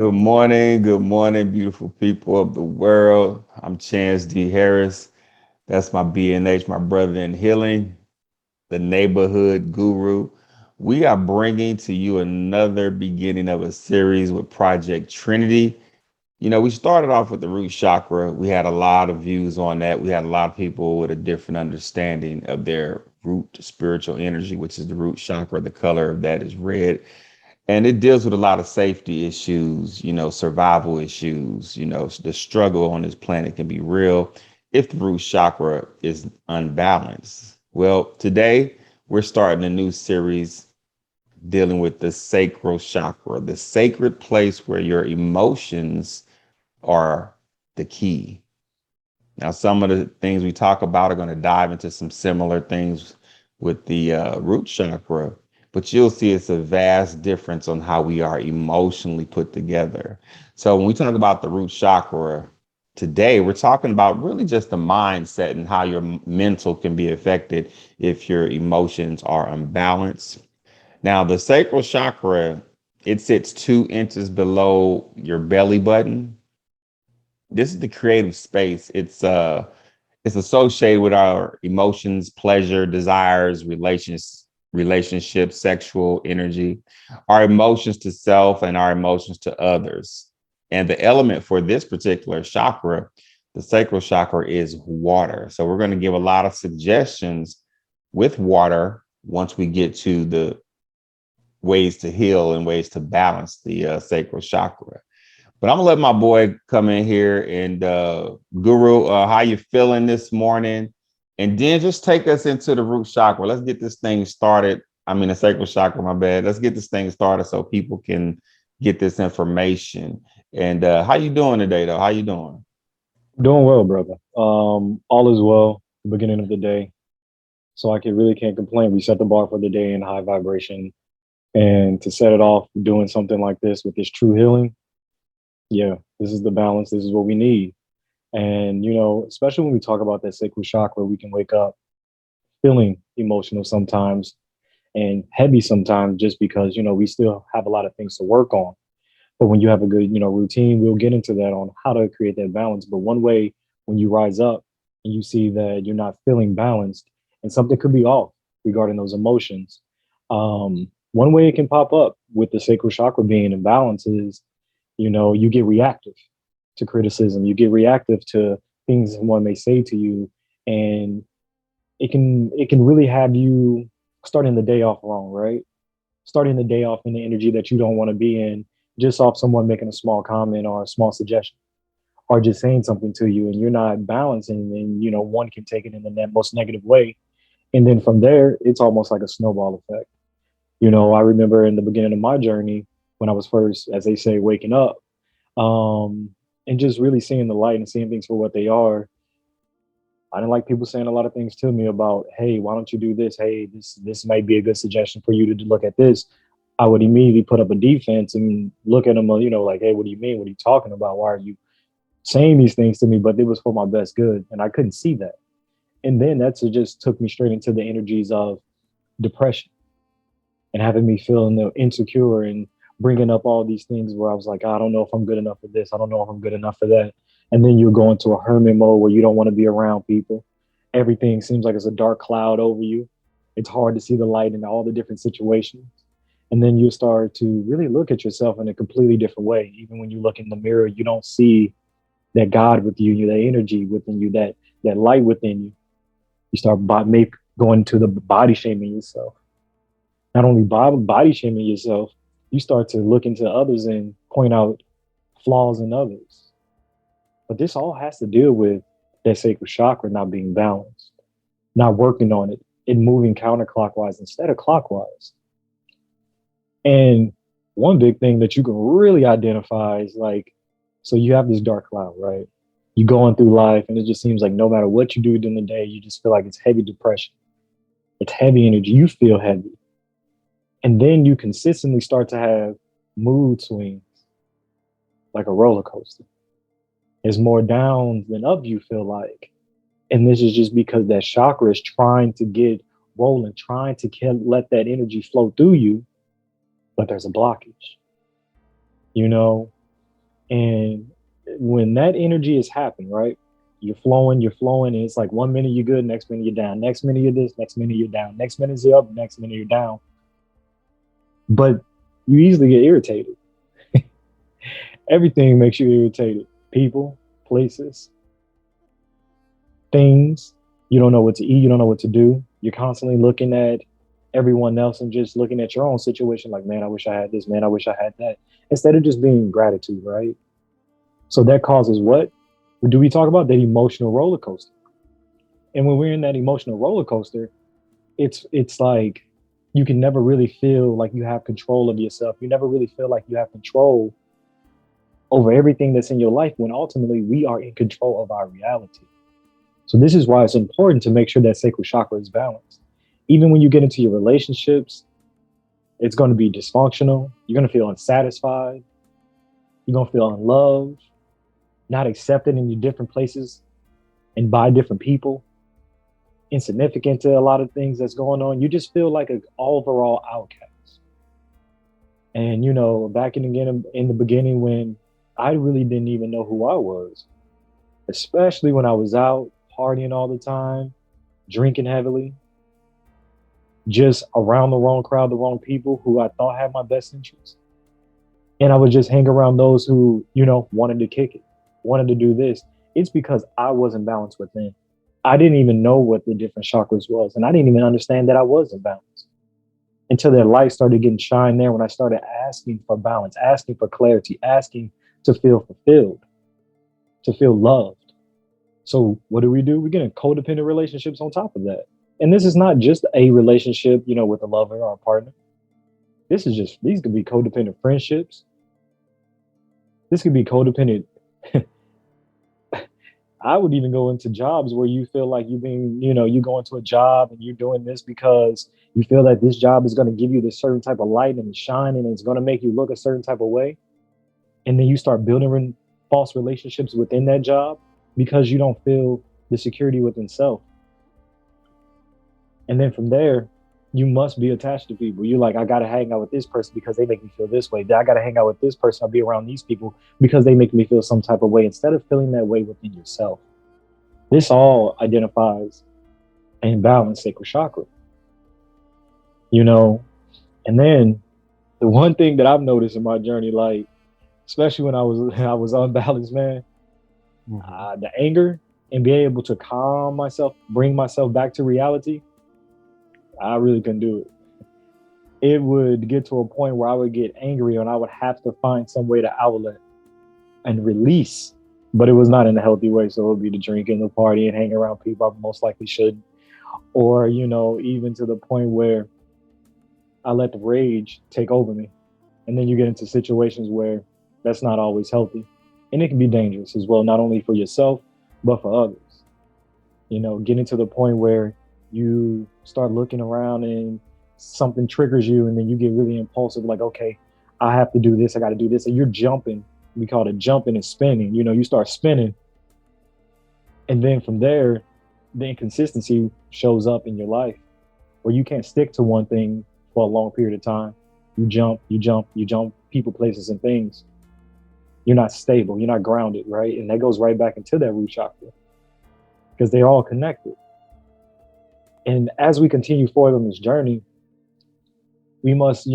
Good morning, beautiful people of the world. I'm Chance D. Harris. That's my BNH, my brother in healing, the neighborhood guru. We are bringing to you another beginning of a series with Project Trinity. We started off with the root chakra. We had a lot of views on that. We had a lot of people with a different understanding of their root spiritual energy, which is the root chakra. The color of that is red, and it deals with a lot of safety issues, survival issues. The struggle on this planet can be real if the root chakra is unbalanced. Well, today we're starting a new series dealing with the sacral chakra, the sacred place where your emotions are the key. Now, some of the things we talk about are going to dive into some similar things with the root chakra, but you'll see it's a vast difference on how we are emotionally put together. So, when we talk about the root chakra today, we're talking about really just the mindset and how your mental can be affected if your emotions are unbalanced. Now, the sacral chakra, it sits 2 inches below your belly button. This is the creative space. It's associated with our emotions, pleasure, desires, relationships, sexual energy, our emotions to self and our emotions to others. And the element for this particular chakra, the sacral chakra, is water. So we're going to give a lot of suggestions with water once we get to the ways to heal and ways to balance the sacral chakra. But I'm gonna let my boy come in here and Guru, how you feeling this morning? And then just take us into the root chakra. Let's get this thing started. I mean, the sacral chakra, my bad. Let's get this thing started so people can get this information. And how you doing today, though? How you doing? Doing well, brother. All is well. Beginning of the day, so I really can't complain. We set the bar for the day in high vibration, and to set it off doing something like this with this true healing, yeah, this is the balance. This is what we need. And especially when we talk about that sacral chakra, we can wake up feeling emotional sometimes and heavy sometimes, just because we still have a lot of things to work on. But when you have a good, routine, we'll get into that on how to create that balance. But one way, when you rise up and you see that you're not feeling balanced and something could be off regarding those emotions, one way it can pop up with the sacral chakra being in balance is, you get reactive to criticism, you get reactive to things someone may say to you, and it can really have you starting the day off wrong, right? Starting the day off in the energy that you don't want to be in, just off someone making a small comment or a small suggestion, or just saying something to you, and you're not balancing, and one can take it in the most negative way, and then from there it's almost like a snowball effect. I remember in the beginning of my journey, when I was first, as they say, waking up, and just really seeing the light and seeing things for what they are. I didn't like people saying a lot of things to me about, hey, why don't you do this? Hey, this might be a good suggestion for you to look at this. I would immediately put up a defense and look at them, like, hey, what do you mean? What are you talking about? Why are you saying these things to me? But it was for my best good, and I couldn't see that. And then that's it just took me straight into the energies of depression and having me feeling insecure and bringing up all these things where I was like, I don't know if I'm good enough for this. I don't know if I'm good enough for that. And then you go into a hermit mode where you don't want to be around people. Everything seems like it's a dark cloud over you. It's hard to see the light in all the different situations. And then you start to really look at yourself in a completely different way. Even when you look in the mirror, you don't see that God with you, that energy within you, that light within you. You start going to the body shaming yourself. Not only body shaming yourself, you start to look into others and point out flaws in others. But this all has to deal with that sacred chakra not being balanced, not working on it, and moving counterclockwise instead of clockwise. And one big thing that you can really identify is like, so you have this dark cloud, right? You going through life, and it just seems like no matter what you do during the day, you just feel like it's heavy depression. It's heavy energy. You feel heavy. And then you consistently start to have mood swings like a roller coaster. There's more downs than up, you feel like. And this is just because that chakra is trying to get rolling, trying to let that energy flow through you, but there's a blockage, you know? And when that energy is happening, right? You're flowing, and it's like 1 minute you're good, next minute you're down, next minute you're this, next minute you're down, next minute you're up, next minute you're down. But you easily get irritated. Everything makes you irritated. People, places, things. You don't know what to eat, you don't know what to do. You're constantly looking at everyone else and just looking at your own situation like, man, I wish I had this, man, I wish I had that. Instead of just being gratitude, right? So that causes what? Do we talk about that emotional roller coaster? And when we're in that emotional roller coaster, it's like you can never really feel like you have control of yourself. You never really feel like you have control over everything that's in your life when ultimately we are in control of our reality. So this is why it's important to make sure that sacral chakra is balanced. Even when you get into your relationships, it's going to be dysfunctional. You're going to feel unsatisfied. You're going to feel unloved, not accepted in your different places and by different people, insignificant to a lot of things that's going on. You just feel like an overall outcast. And back in the beginning when I really didn't even know who I was, especially when I was out partying all the time, drinking heavily, just around the wrong crowd, the wrong people who I thought had my best interests. And I would just hang around those who, wanted to kick it, wanted to do this. It's because I wasn't balanced within. I didn't even know what the different chakras was. And I didn't even understand that I wasn't balanced until their light started getting shine there when I started asking for balance, asking for clarity, asking to feel fulfilled, to feel loved. So what do? We get in codependent relationships on top of that. And this is not just a relationship, with a lover or a partner. These could be codependent friendships. This could be codependent. I would even go into jobs where you feel like you go into a job and you're doing this because you feel that this job is going to give you this certain type of light and shine and it's going to make you look a certain type of way. And then you start building false relationships within that job because you don't feel the security within self. And then from there, you must be attached to people. You're like, I got to hang out with this person because they make me feel this way. I got to hang out with this person. I'll be around these people because they make me feel some type of way instead of feeling that way within yourself. This all identifies an imbalanced sacral chakra, you know? And then the one thing that I've noticed in my journey, like, especially when I was unbalanced, man, Mhm. the anger and being able to calm myself, bring myself back to reality, I really couldn't do it. It would get to a point where I would get angry and I would have to find some way to outlet and release, but it was not in a healthy way. So it would be the drinking, the party, and hang around people I most likely shouldn't. Or, even to the point where I let the rage take over me. And then you get into situations where that's not always healthy. And it can be dangerous as well, not only for yourself, but for others. Getting to the point where you start looking around and something triggers you, and then you get really impulsive, like, okay, I have to do this, I got to do this. And you're jumping. We call it jumping and spinning. You start spinning. And then from there, the inconsistency shows up in your life where you can't stick to one thing for a long period of time. You jump, you jump, you jump people, places, and things. You're not stable. You're not grounded, right? And that goes right back into that root chakra because they're all connected. And as we continue forward on this journey, we must,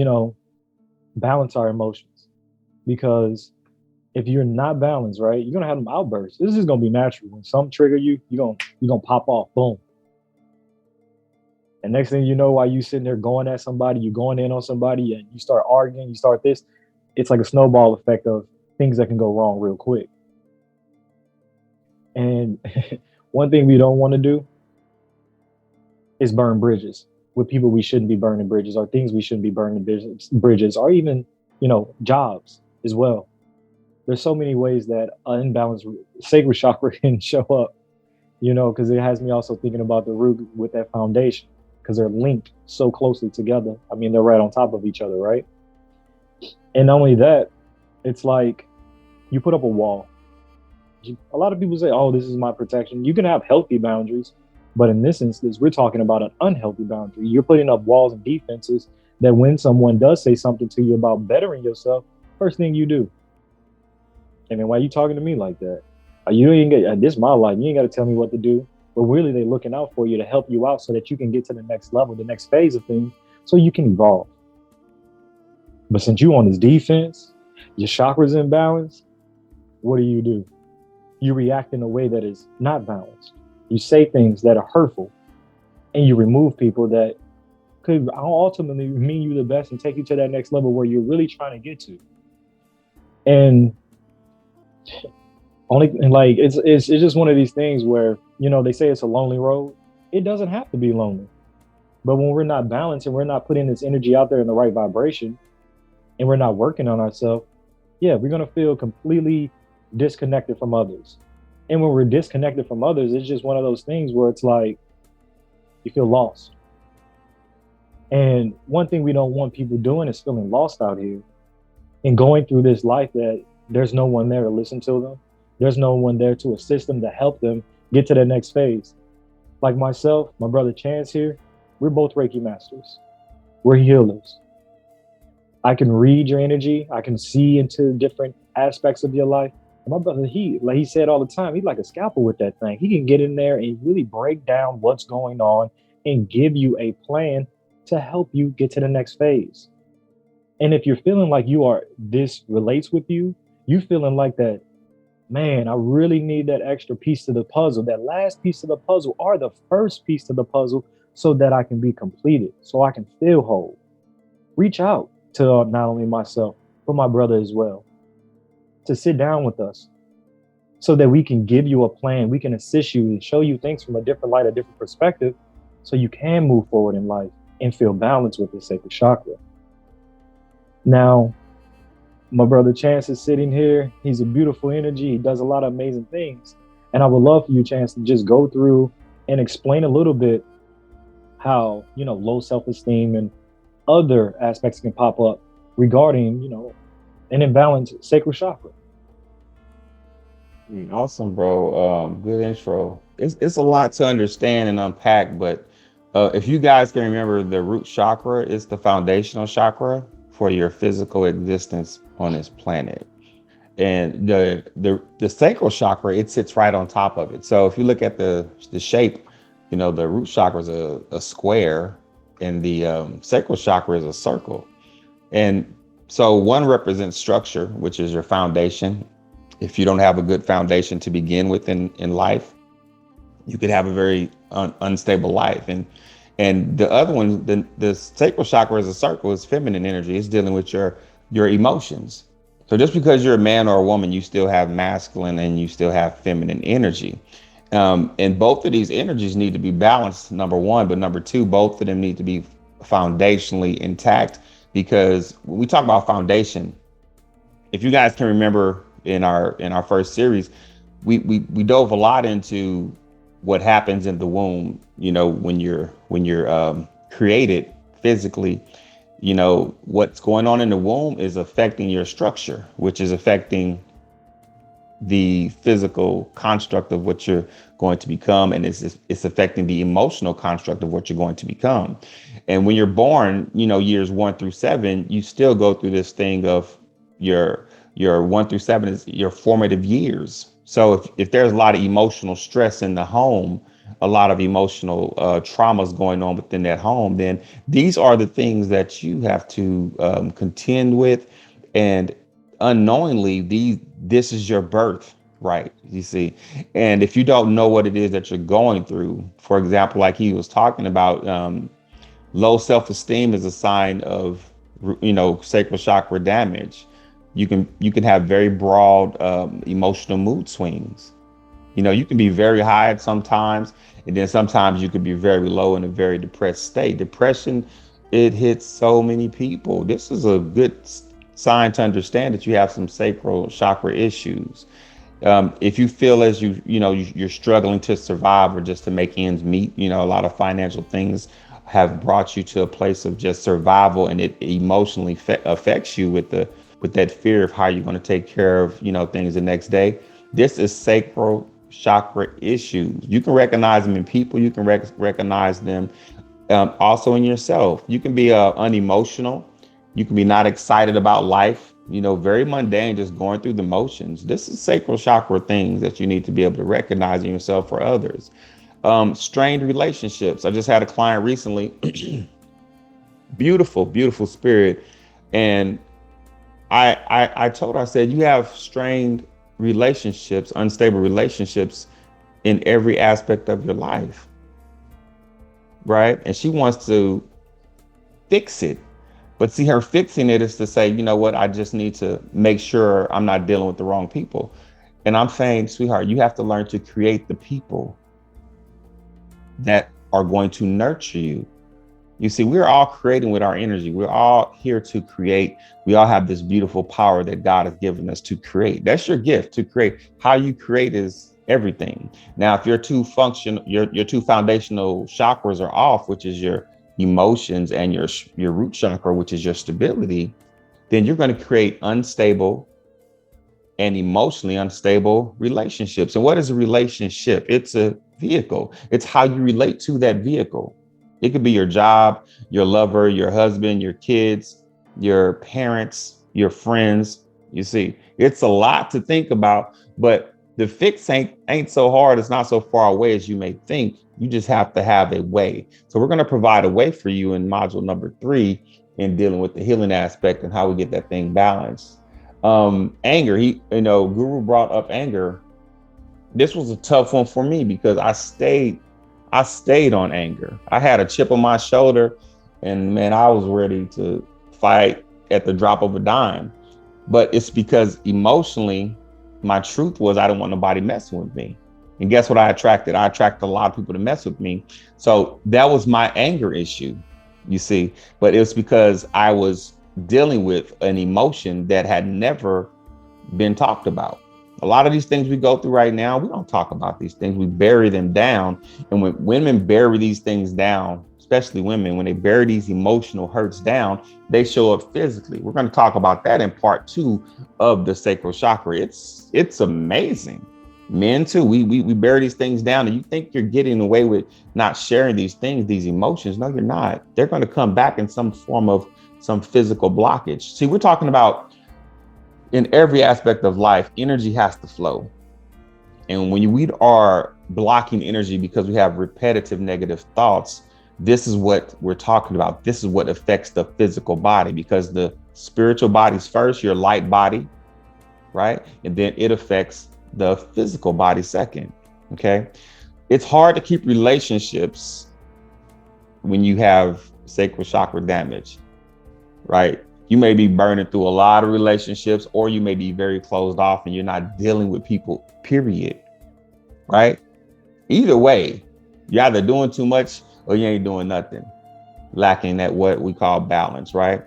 balance our emotions because if you're not balanced, right, you're gonna have them outbursts. This is gonna be natural. When some trigger you, you're gonna pop off, boom. And next thing you know, while you sitting there going at somebody, you going in on somebody, and you start arguing, you start this. It's like a snowball effect of things that can go wrong real quick. And one thing we don't want to do is burn bridges with people we shouldn't be burning bridges, or things we shouldn't be burning bridges, or even jobs as well. There's so many ways that an imbalanced sacral chakra can show up, because it has me also thinking about the root with that foundation because they're linked so closely together. I mean, they're right on top of each other, right? And not only that, it's like you put up a wall. A lot of people say, oh, this is my protection. You can have healthy boundaries, but in this instance, we're talking about an unhealthy boundary. You're putting up walls and defenses that when someone does say something to you about bettering yourself, first thing you do, Hey man, why you talking to me like that? You ain't get this my life. You ain't got to tell me what to do. But really, they looking out for you to help you out so that you can get to the next level, the next phase of things, so you can evolve. But since you on this defense, your chakras imbalanced, what do? You react in a way that is not balanced. You say things that are hurtful, and you remove people that could ultimately mean you the best and take you to that next level where you're really trying to get to. And only and like it's just one of these things where they say it's a lonely road. It doesn't have to be lonely, but when we're not balanced and we're not putting this energy out there in the right vibration, and we're not working on ourselves, yeah, we're gonna feel completely disconnected from others. And when we're disconnected from others, it's just one of those things where it's like you feel lost. And one thing we don't want people doing is feeling lost out here and going through this life that there's no one there to listen to them. There's no one there to assist them, to help them get to the next phase. Like myself, my brother Chance here, we're both Reiki masters. We're healers. I can read your energy. I can see into different aspects of your life. And my brother, he like he said all the time, he's like a scalpel with that thing. He can get in there and really break down what's going on and give you a plan to help you get to the next phase. And if you're feeling like this relates with you, you feeling like that, man, I really need that extra piece to the puzzle, that last piece of the puzzle, or the first piece to the puzzle, so that I can be completed, so I can feel whole. Reach out to not only myself, but my brother as well, to sit down with us so that we can give you a plan. We can assist you and show you things from a different light, a different perspective, so you can move forward in life and feel balanced with the sacred chakra. Now, my brother Chance is sitting here. He's a beautiful energy. He does a lot of amazing things. And I would love for you, Chance, to just go through and explain a little bit how, low self esteem and other aspects can pop up regarding, an imbalanced sacral chakra. Awesome, bro. Good intro. It's a lot to understand and unpack, but if you guys can remember, the root chakra is the foundational chakra for your physical existence on this planet. And the sacral chakra, it sits right on top of it. So if you look at the shape, the root chakra is a square, and the sacral chakra is a circle. And so one represents structure, which is your foundation. If you don't have a good foundation to begin with in life, you could have a very unstable life. And the other one, the sacral chakra is a circle, is feminine energy. It's dealing with your emotions. So just because you're a man or a woman, you still have masculine and you still have feminine energy. And both of these energies need to be balanced, number one, but number two, both of them need to be foundationally intact. Because when we talk about foundation, if you guys can remember in our first series, we dove a lot into what happens in the womb. When you're created physically, what's going on in the womb is affecting your structure, which is affecting the physical construct of what you're going to become, and it's affecting the emotional construct of what you're going to become. And when you're born, years 1 through 7, you still go through this thing of your 1 through 7 is your formative years. So if there's a lot of emotional stress in the home, a lot of emotional traumas going on within that home, then these are the things that you have to contend with. And unknowingly, this is your birth, right? You see. And if you don't know what it is that you're going through, for example, like he was talking about, low self-esteem is a sign of sacral chakra damage. You can have very broad emotional mood swings. You can be very high at sometimes, and then sometimes you could be very low in a very depressed state. Depression, it hits so many people. This is a good sign to understand that you have some sacral chakra issues. If you feel as you're struggling to survive or just to make ends meet, a lot of financial things have brought you to a place of just survival, and it emotionally affects you with that fear of how you're going to take care of things the next day. This is sacral chakra issues. You can recognize them in people. You can recognize them also in yourself. You can be unemotional. You can be not excited about life. very mundane, just going through the motions. This is sacral chakra things that you need to be able to recognize in yourself or others. Strained relationships. I just had a client recently, beautiful, beautiful spirit. And I told her, I said, you have strained relationships, unstable relationships in every aspect of your life, right? And she wants to fix it. But see, her fixing it is to say, you know what, I just need to make sure I'm not dealing with the wrong people. And I'm saying, sweetheart, you have to learn to create the people that are going to nurture you. You see, we're all creating with our energy. We're all here to create. We all have this beautiful power that God has given us to create. That's your gift, to create. How you create is everything. Now, if your two foundational chakras are off, which is your emotions and your root chakra, which is your stability, then you're going to create unstable and emotionally unstable relationships. And what is a relationship? It's a vehicle. It's how you relate to that vehicle. It could be your job, your lover, your husband, your kids, your parents, your friends. You see, it's a lot to think about, but the fix ain't so hard. It's not so far away as you may think. You just have to have a way. So we're going to provide a way for you in module number 3 in dealing with the healing aspect and how we get that thing balanced. Anger, Guru brought up anger. This was a tough one for me because I stayed on anger. I had a chip on my shoulder, and man, I was ready to fight at the drop of a dime. But it's because emotionally, my truth was I didn't want nobody messing with me. And guess what I attracted? I attracted a lot of people to mess with me. So that was my anger issue, you see. But it was because I was dealing with an emotion that had never been talked about. A lot of these things we go through right now, we don't talk about these things. We bury them down. And when women bury these things down, especially women, when they bury these emotional hurts down, they show up physically. We're going to talk about that in part 2 of the sacral chakra. It's amazing. Men too, we bury these things down, and you think you're getting away with not sharing these things, these emotions. No, you're not. They're going to come back in some form of some physical blockage. See, we're talking about in every aspect of life, energy has to flow. And when we are blocking energy because we have repetitive negative thoughts, this is what we're talking about. This is what affects the physical body, because the spiritual body's first, your light body, right? And then it affects the physical body second. Okay. It's hard to keep relationships when you have sacral chakra damage, right? You may be burning through a lot of relationships, or you may be very closed off and you're not dealing with people, period. Right? Either way, you're either doing too much or you ain't doing nothing, lacking that what we call balance, right?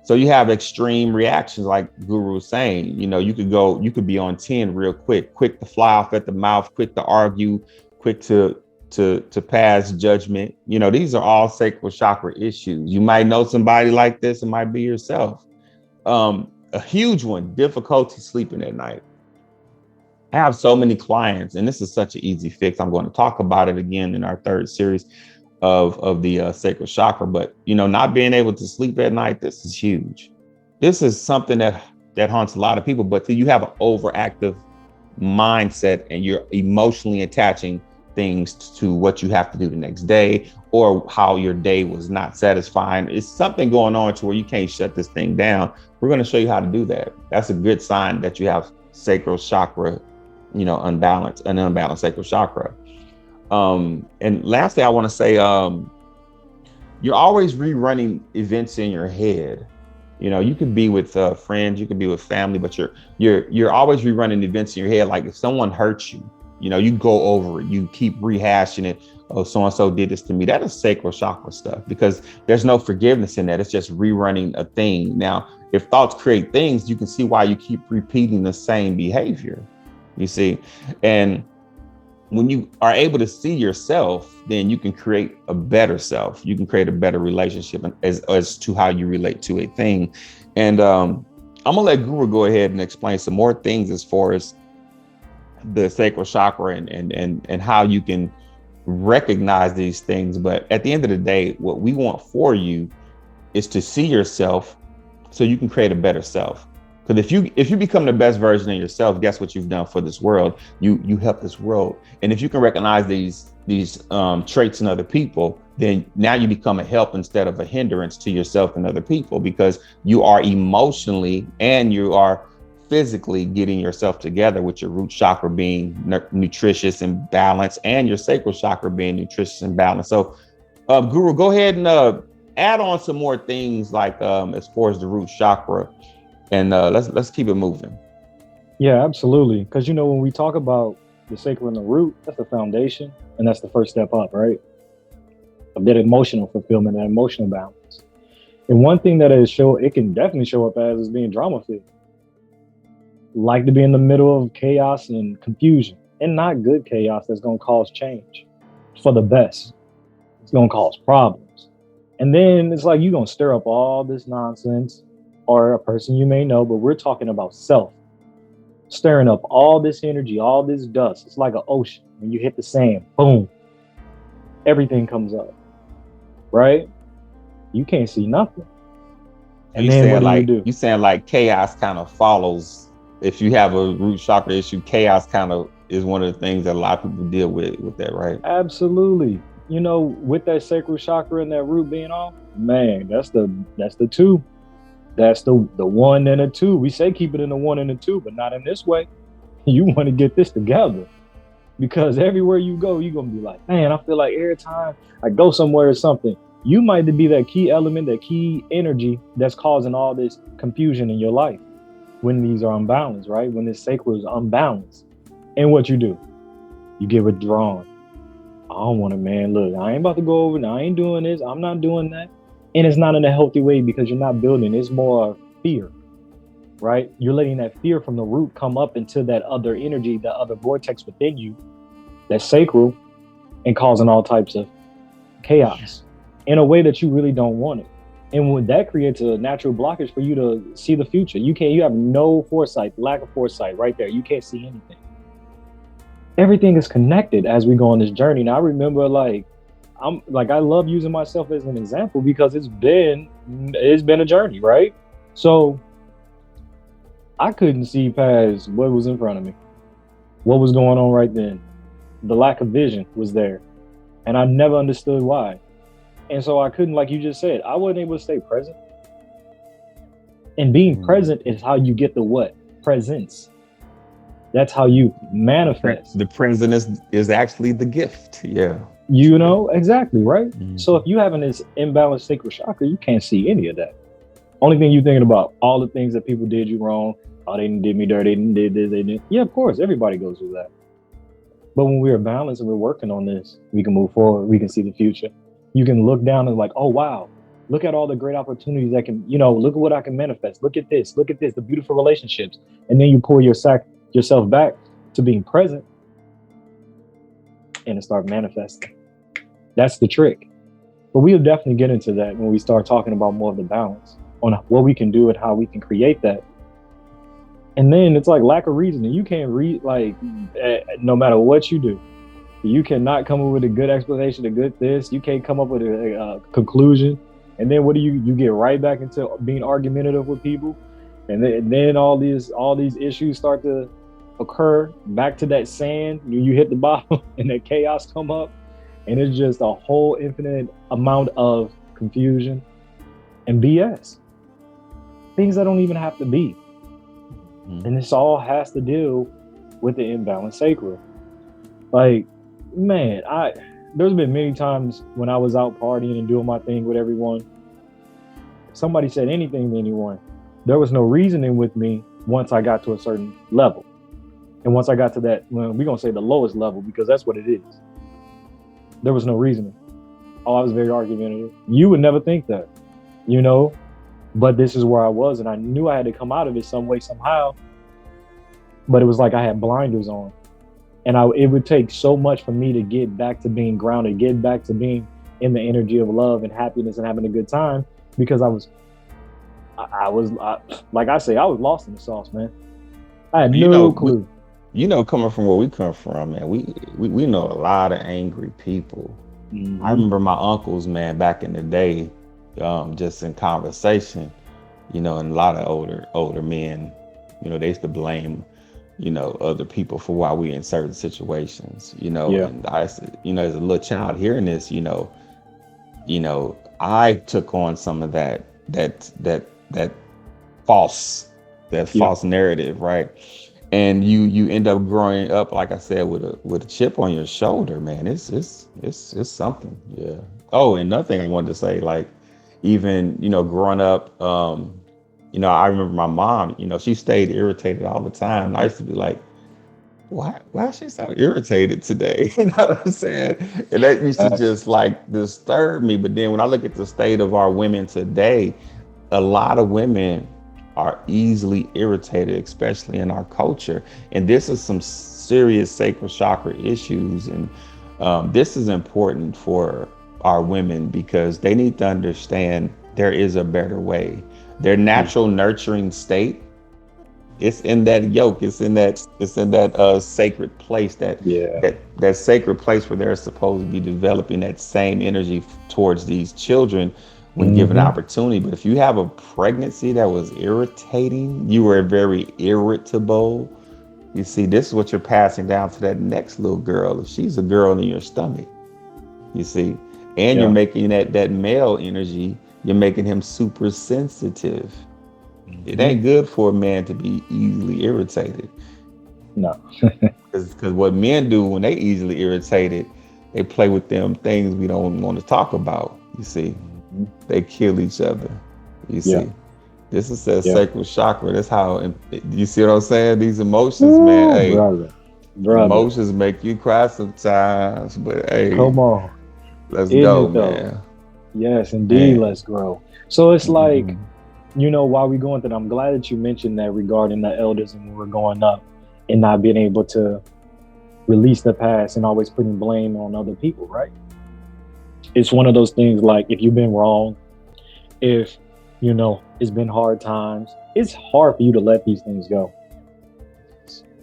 So you have extreme reactions, like Guru was saying. You could be on 10 real quick to fly off at the mouth, quick to argue, quick to pass judgment. These are all sacral chakra issues. You might know somebody like this. It might be yourself. A huge one: difficulty sleeping at night. I have so many clients, and this is such an easy fix. I'm going to talk about it again in our third series of the sacral chakra. But not being able to sleep at night, this is huge. This is something that haunts a lot of people. But you have an overactive mindset, and you're emotionally attaching things to what you have to do the next day, or how your day was not satisfying. It's something going on to where you can't shut this thing down. We're going to show you how to do that. That's a good sign that you have sacral chakra, an unbalanced sacral chakra. And lastly, I want to say, you're always rerunning events in your head. You could be with friends, you could be with family, but you're always rerunning events in your head. Like if someone hurts you, you go over it, you keep rehashing it. Oh, so and so did this to me. That is sacral chakra stuff, because there's no forgiveness in that. It's just rerunning a thing. Now, if thoughts create things, you can see why you keep repeating the same behavior. You see, and when you are able to see yourself, then you can create a better self. You can create a better relationship as to how you relate to a thing. And I'm gonna let Guru go ahead and explain some more things as far as the sacral chakra and how you can recognize these things. But at the end of the day, what we want for you is to see yourself so you can create a better self. Because if you become the best version of yourself, guess what you've done for this world? You help this world. And if you can recognize these traits in other people, then now you become a help instead of a hindrance to yourself and other people, because you are emotionally and you are physically getting yourself together, with your root chakra being nutritious and balanced, and your sacral chakra being nutritious and balanced. So, Guru, go ahead and add on some more things, like as far as the root chakra, and let's keep it moving. Yeah, absolutely. Because when we talk about the sacral and the root, that's the foundation, and that's the first step up, right? Of that emotional fulfillment, that emotional balance. And one thing that it can definitely show up as is being drama filled, like to be in the middle of chaos and confusion, and not good chaos that's going to cause change for the best. It's going to cause problems. And then it's like you're going to stir up all this nonsense, or a person you may know, but we're talking about self, stirring up all this energy, all this dust. It's like an ocean. When you hit the sand, boom, everything comes up, right? You can't see nothing. So And then what do you do? you saying like chaos kind of follows. If you have a root chakra issue, chaos kind of is one of the things that a lot of people deal with that, right? Absolutely. With that sacral chakra and that root being off, man, that's the two. That's the one and a two. We say keep it in the one and the two, but not in this way. You want to get this together, because everywhere you go, you're gonna be like, man, I feel like every time I go somewhere or something, you might be that key element, that key energy that's causing all this confusion in your life when these are unbalanced, right? When this sacral is unbalanced. And what you do, you get withdrawn. I don't want to, man. Look, I ain't about to go over. Now, I ain't doing this. I'm not doing that. And it's not in a healthy way, because you're not building. It's more fear, right? You're letting that fear from the root come up into that other energy, that other vortex within you, that sacral, and causing all types of chaos in a way that you really don't want it. And when that creates a natural blockage for you to see the future, you have no foresight, lack of foresight right there. You can't see anything. Everything is connected as we go on this journey. Now I remember, I love using myself as an example, because it's been a journey, right? So I couldn't see past what was in front of me, what was going on right then. The lack of vision was there, and I never understood why. And so I couldn't, like you just said, I wasn't able to stay present. And being present is how you get the what? Presence. That's how you manifest. The present is actually the gift. Yeah. Exactly, right? Mm-hmm. So if you having this imbalanced sacral chakra, you can't see any of that. Only thing you're thinking about, all the things that people did you wrong. Oh, they did me dirty, they did this, they did. Yeah, of course, everybody goes through that. But when we're balanced and we're working on this, we can move forward, we can see the future. You can look down and like, oh, wow, look at all the great opportunities that can, look at what I can manifest. Look at this, the beautiful relationships. And then you pull yourself back to being present and start manifesting. That's the trick. But we'll definitely get into that when we start talking about more of the balance on what we can do and how we can create that. And then it's like lack of reasoning. You can't read, no matter what you do, you cannot come up with a good explanation, a good this. You can't come up with a conclusion. And then what do you get right back into being argumentative with people. And then all these issues start to occur back to that sand. You hit the bottom and that chaos come up. And it's just a whole infinite amount of confusion and BS. Things that don't even have to be. Mm-hmm. And this all has to deal with the imbalanced sacral. Like, man, there's been many times when I was out partying and doing my thing with everyone. Somebody said anything to anyone. There was no reasoning with me once I got to a certain level. And once I got to that, well, we're going to say the lowest level, because that's what it is. There was no reasoning. Oh, I was very argumentative. You would never think that, but this is where I was, and I knew I had to come out of it some way, somehow. But it was like I had blinders on. And it would take so much for me to get back to being grounded, get back to being in the energy of love and happiness and having a good time, because I was like I say, I was lost in the sauce, man. I had no clue. Coming from where we come from, man, we know a lot of angry people. Mm-hmm. I remember my uncles, man, back in the day, just in conversation, and a lot of older men, They used to blame, other people for why we in certain situations, Yeah. and as a little child hearing this, I took on some of that false, that Yeah. false narrative, right? And you end up growing up, like I said, with a chip on your shoulder, man. It's something, yeah. Oh, and another thing I wanted to say, like, even growing up, I remember my mom. She stayed irritated all the time. I used to be like, why is she so irritated today? You know what I'm saying? And that used to Facts. just like disturb me. But then when I look at the state of our women today, a lot of women are easily irritated, especially in our culture. And this is some serious sacral chakra issues. And this is important for our women because they need to understand there is a better way. Their Yeah. natural nurturing state, it's in that yoke. It's in that sacred place, that Yeah. that sacred place where they're supposed to be developing that same energy towards these children when given Hmm. opportunity. But if you have a pregnancy that was irritating, you were very irritable. You see, this is what you're passing down to that next little girl. If she's a girl in your stomach, you see, and you're Yeah. making that male energy, you're making him super sensitive. It Hmm. ain't good for a man to be easily irritated. No. Because what men do when they easily irritated, they play with them things we don't want to talk about. You see, Hmm. they kill each other. You Yeah. see, this is that Yeah. sacral chakra. That's how, you see what I'm saying? These emotions, man. Ooh, Hey, brother. Brother. emotions make you cry sometimes, but hey, Come on. let's Isn't go, it though? man. Yes, indeed. Man. Let's grow. So it's like, Hmm. while we going through, I'm glad that you mentioned that regarding the elders and when we're growing up and not being able to release the past and always putting blame on other people, right? It's one of those things like if you've been wrong, if, it's been hard times, it's hard for you to let these things go.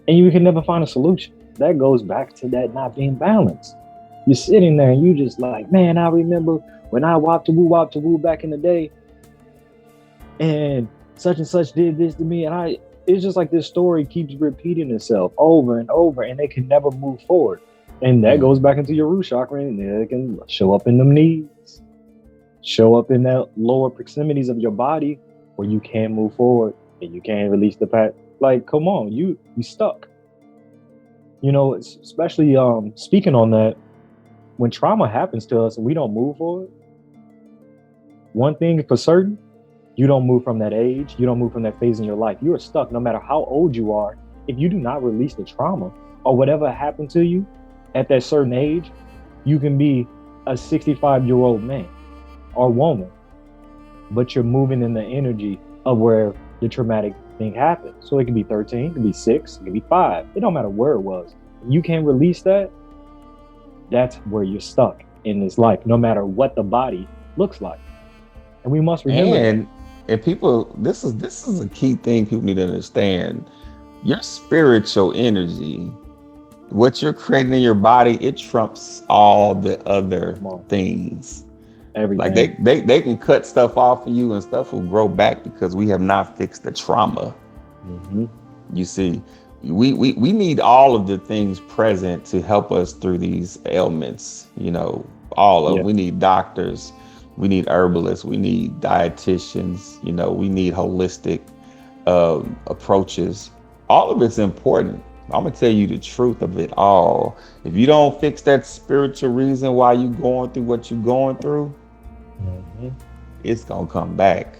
And you can never find a solution. That goes back to that not being balanced. You're sitting there and you just like, man, I remember when I wop to woo back in the day, and such did this to me, and it's just like this story keeps repeating itself over and over, and they can never move forward. And that goes back into your root chakra, and it can show up in them knees, show up in that lower proximities of your body where you can't move forward and you can't release the past. Like, come on, you stuck. Especially speaking on that, when trauma happens to us and we don't move forward, one thing for certain, you don't move from that age, you don't move from that phase in your life. You are stuck no matter how old you are. If you do not release the trauma or whatever happened to you at that certain age, you can be a 65-year-old man or woman, but you're moving in the energy of where the traumatic thing happened. So it can be 13, it can be 6, it can be 5. It don't matter where it was. If you can't release that, that's where you're stuck in this life, no matter what the body looks like. And we must remember that. And and people, this is a key thing people need to understand. Your spiritual energy, what you're creating in your body, it trumps all the other Come on, things. Like everything. they can cut stuff off of you and stuff will grow back because we have not fixed the trauma. Mm-hmm. You see, we need all of the things present to help us through these ailments, all of Yeah. them. We need doctors, we need herbalists, we need dietitians, we need holistic approaches. All of it's important. I'm gonna tell you the truth of it all. If you don't fix that spiritual reason why you going through what you're going through, Mm-hmm. it's gonna come back.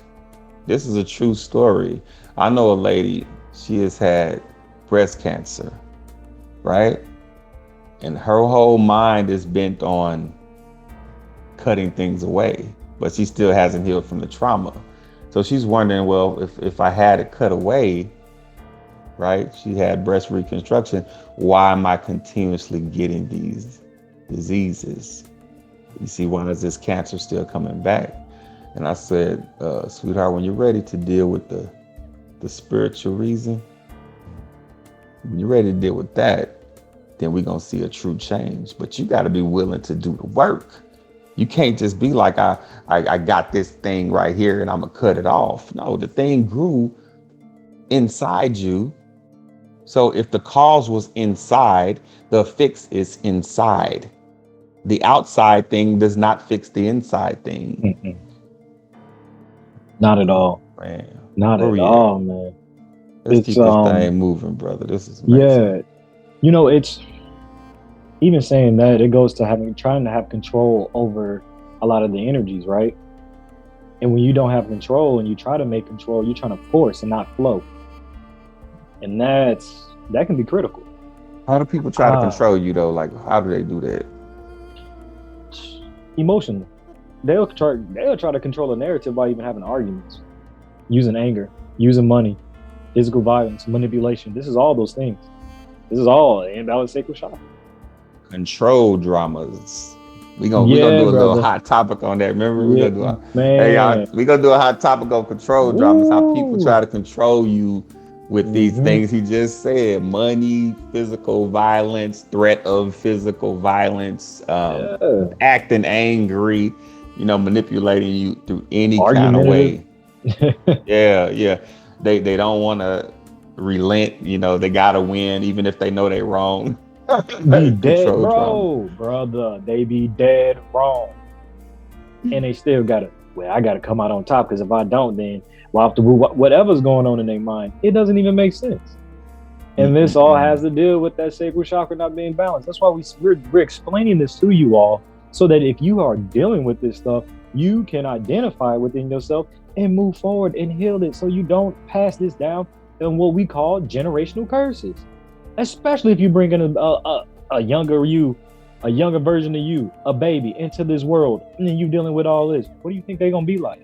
This is a true story. I know a lady, she has had breast cancer, right? And her whole mind is bent on cutting things away, but she still hasn't healed from the trauma. So she's wondering, well, if I had it cut away, right? She had breast reconstruction. Why am I continuously getting these diseases? You see, why is this cancer still coming back? And I said, sweetheart, when you're ready to deal with the spiritual reason, when you're ready to deal with that, then we're gonna see a true change. But you gotta be willing to do the work. You can't just be like, I got this thing right here and I'm gonna cut it off. No, the thing grew inside you. So if the cause was inside, the fix is inside. The outside thing does not fix the inside thing. Mm-mm. Not at all. Man, Not where at we at? all, man. Let's It's keep this thing moving, brother. This is amazing. yeah. It's even saying that it goes to having trying to have control over a lot of the energies, right? And when you don't have control and you try to make control, you're trying to force and not flow. And that can be critical. How do people try to Ah, control you though? Like, how do they do that? emotionally. They'll try to control a narrative by even having arguments, using anger, using money, physical violence, manipulation. This is all those things. This is all imbalanced sacral chakra. Control dramas. We gonna Yeah, do a little brother. hot topic on that. Remember, we Yeah, gonna do a hey y'all, man. we gonna do a hot topic on control dramas. How people Ooh. try to control you with these Hmm. things he just said: money, physical violence, threat of physical violence, Yeah. acting angry, manipulating you through any kind of Argumentative. way. Yeah, yeah. They don't want to relent. They gotta win, even if they know they're wrong. Be dead, Control drama. bro, brother. They be dead wrong, and they still gotta. Well, I gotta come out on top because if I don't, then well, after whatever's going on in their mind, it doesn't even make sense. And this all has Mm-mm-mm. to do with that sacral chakra not being balanced. That's why we're explaining this to you all so that if you are dealing with this stuff, you can identify within yourself and move forward and heal it so you don't pass this down in what we call generational curses. Especially if you bring in a younger you, a younger version of you, a baby into this world, and then you dealing with all this. What do you think they're going to be like?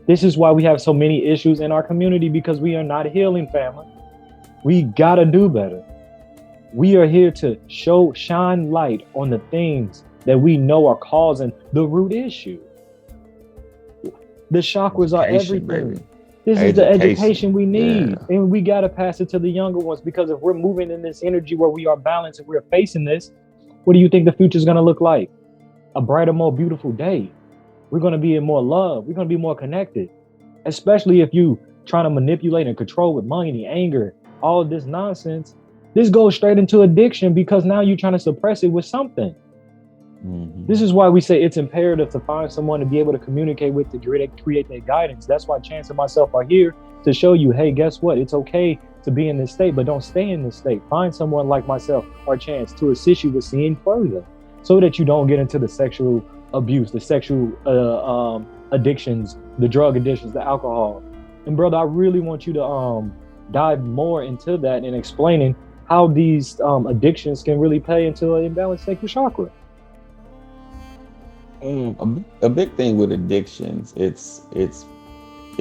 This is why we have so many issues in our community because we are not healing, family. We got to do better. We are here to shine light on the things that we know are causing the root issue. The chakras are Education, baby. everything. This is the education Education. we Yeah. need. And we got to pass it to the younger ones because if we're moving in this energy where we are balanced and we're facing this, what do you think the future is going to look like? A brighter, more beautiful day. We're going to be in more love. We're going to be more connected, especially if you trying to manipulate and control with money, anger, all of this nonsense. This goes straight into addiction because now you're trying to suppress it with something. This Hmm. is why we say it's imperative to find someone to be able to communicate with to create that guidance. That's why Chance and myself are here to show you, hey, guess what? It's okay to be in this state, but don't stay in this state. Find someone like myself or Chance to assist you with seeing further so that you don't get into the sexual abuse, the sexual addictions, the drug addictions, the alcohol. And brother, I really want you to dive more into that and explaining how these addictions can really play into an imbalanced sacral chakra. A big thing with addictions, it's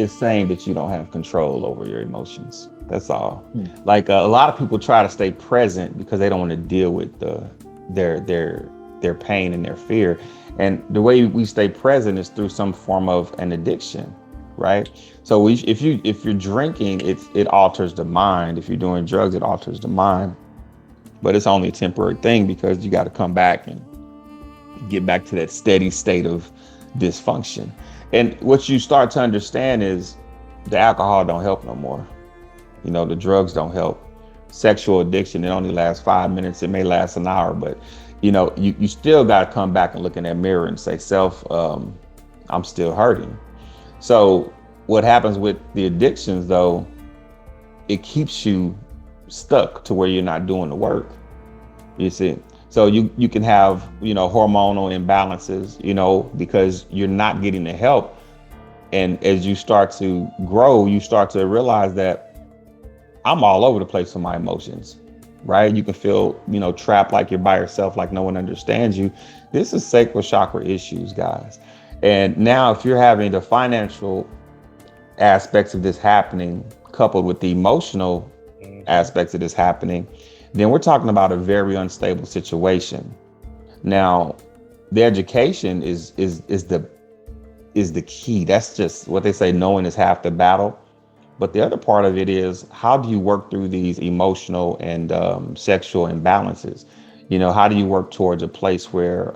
saying that you don't have control over your emotions. That's all. Hmm. Like a lot of people try to stay present because they don't want to deal with their their their pain and their fear. And the way we stay present is through some form of an addiction, right? So if you're drinking, it alters the mind. If you're doing drugs, it alters the mind. But it's only a temporary thing because you got to come back and get back to that steady state of dysfunction. And what you start to understand is the alcohol don't help no more. The drugs don't help. Sexual addiction, it only lasts 5 minutes. It may last an hour, but you still got to come back and look in that mirror and say, self, I'm still hurting. So what happens with the addictions though, it keeps you stuck to where you're not doing the work. You see, so you can have hormonal imbalances, because you're not getting the help. And as you start to grow, you start to realize that I'm all over the place with my emotions, right? You can feel trapped, like you're by yourself, like no one understands you. This is sacral chakra issues, guys. And now if you're having the financial aspects of this happening coupled with the emotional Mhm. aspects of this happening, then we're talking about a very unstable situation. Now, the education is the key. That's just what they say, knowing is half the battle. But the other part of it is, how do you work through these emotional and sexual imbalances? How do you work towards a place where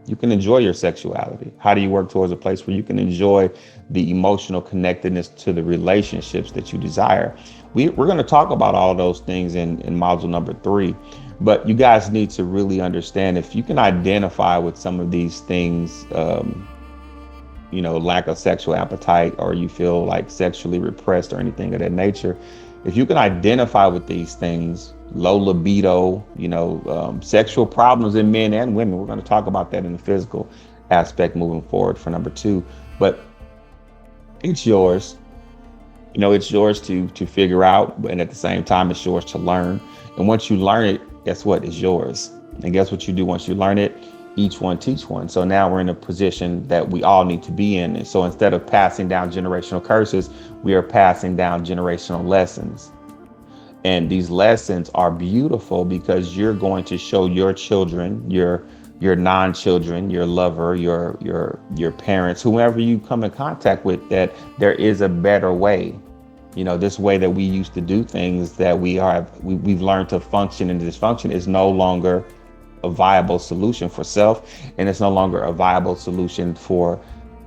You can enjoy your sexuality. How do you work towards a place where you can enjoy the emotional connectedness to the relationships that you desire? We're going to talk about all of those things in module number 3. But you guys need to really understand, if you can identify with some of these things, lack of sexual appetite, or you feel like sexually repressed or anything of that nature, if you can identify with these things, low libido, sexual problems in men and women, we're going to talk about that in the physical aspect moving forward for number 2. But it's yours. It's yours to figure out, and at the same time, it's yours to learn. And once you learn it, guess what? It's yours. And guess what you do once you learn it? Each one teach one. So now we're in a position that we all need to be in. And so instead of passing down generational curses, we are passing down generational lessons. And these lessons are beautiful because you're going to show your children, your non-children, your lover, your parents, whoever you come in contact with, that there is a better way. This way that we used to do things, that we've learned to function and dysfunction, is no longer a viable solution for self, and it's no longer a viable solution for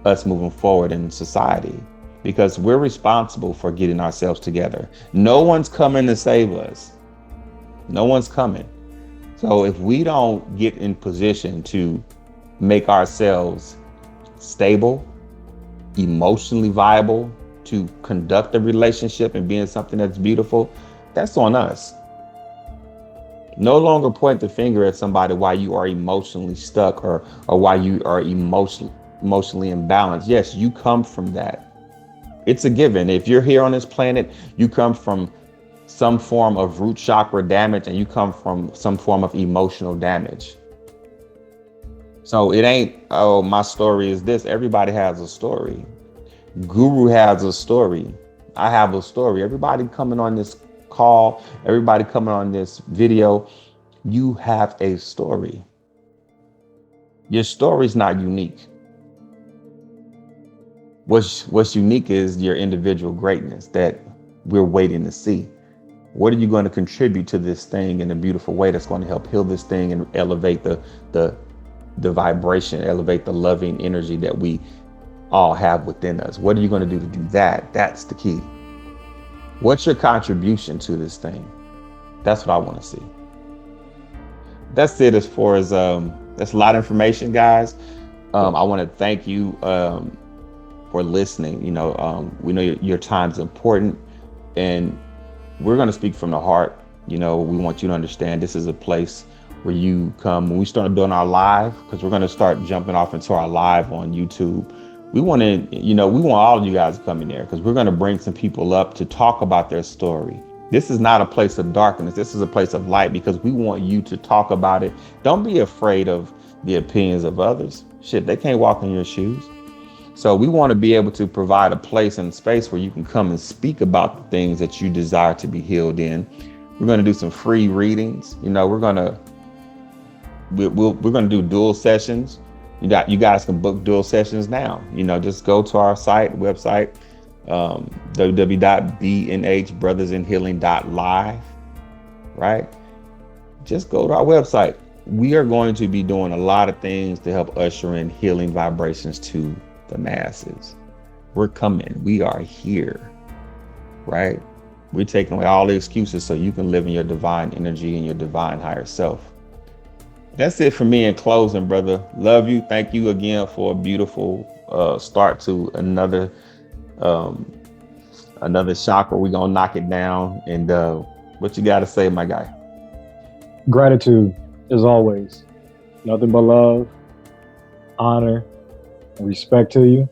us moving forward in society, because we're responsible for getting ourselves together. No one's coming to save us. No one's coming. So if we don't get in position to make ourselves stable, emotionally viable, to conduct a relationship and being something that's beautiful, that's on us. No longer point the finger at somebody why you are emotionally stuck, or why you are emotionally imbalanced. Yes, you come from that. It's a given. If you're here on this planet, you come from some form of root chakra damage, and you come from some form of emotional damage. So it ain't, oh, my story is this. Everybody has a story. Guru has a story. I have a story. Everybody coming on this call, everybody coming on this video, you have a story. Your story's not unique. What's unique is your individual greatness that we're waiting to see. What are you going to contribute to this thing in a beautiful way that's going to help heal this thing and elevate the vibration, elevate the loving energy that we all have within us? What are you going to do to do that? That's the key. What's your contribution to this thing? That's what I want to see. That's it. As far as that's a lot of information, guys. I want to thank you for listening. We know your time's important, and we're going to speak from the heart. We want you to understand this is a place where you come. When we start doing our live, because we're going to start jumping off into our live on YouTube, we want all of you guys to come in there, because we're going to bring some people up to talk about their story. This is not a place of darkness. This is a place of light, because we want you to talk about it. Don't be afraid of the opinions of others. Shit, they can't walk in your shoes. So we want to be able to provide a place and space where you can come and speak about the things that you desire to be healed in. We're going to do some free readings. We're going to do dual sessions. You guys can book dual sessions now. Just go to our website, www.bnhbrothersinhealing.live, right? Just go to our website. We are going to be doing a lot of things to help usher in healing vibrations to the masses. We're coming. We are here, right? We're taking away all the excuses so you can live in your divine energy and your divine higher self. That's it for me in closing, brother. Love you. Thank you again for a beautiful start to another chakra. We're gonna knock it down. And what you got to say, my guy? Gratitude, as always. Nothing but love, honor, and respect to you.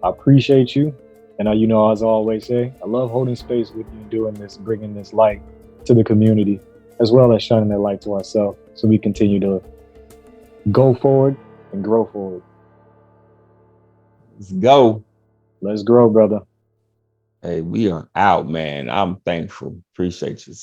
I appreciate you. And as I always say, I love holding space with you, doing this, bringing this light to the community, as well as shining that light to ourselves, so we continue to go forward and grow forward. Let's go. Let's grow, brother. Hey, we are out, man. I'm thankful. Appreciate you.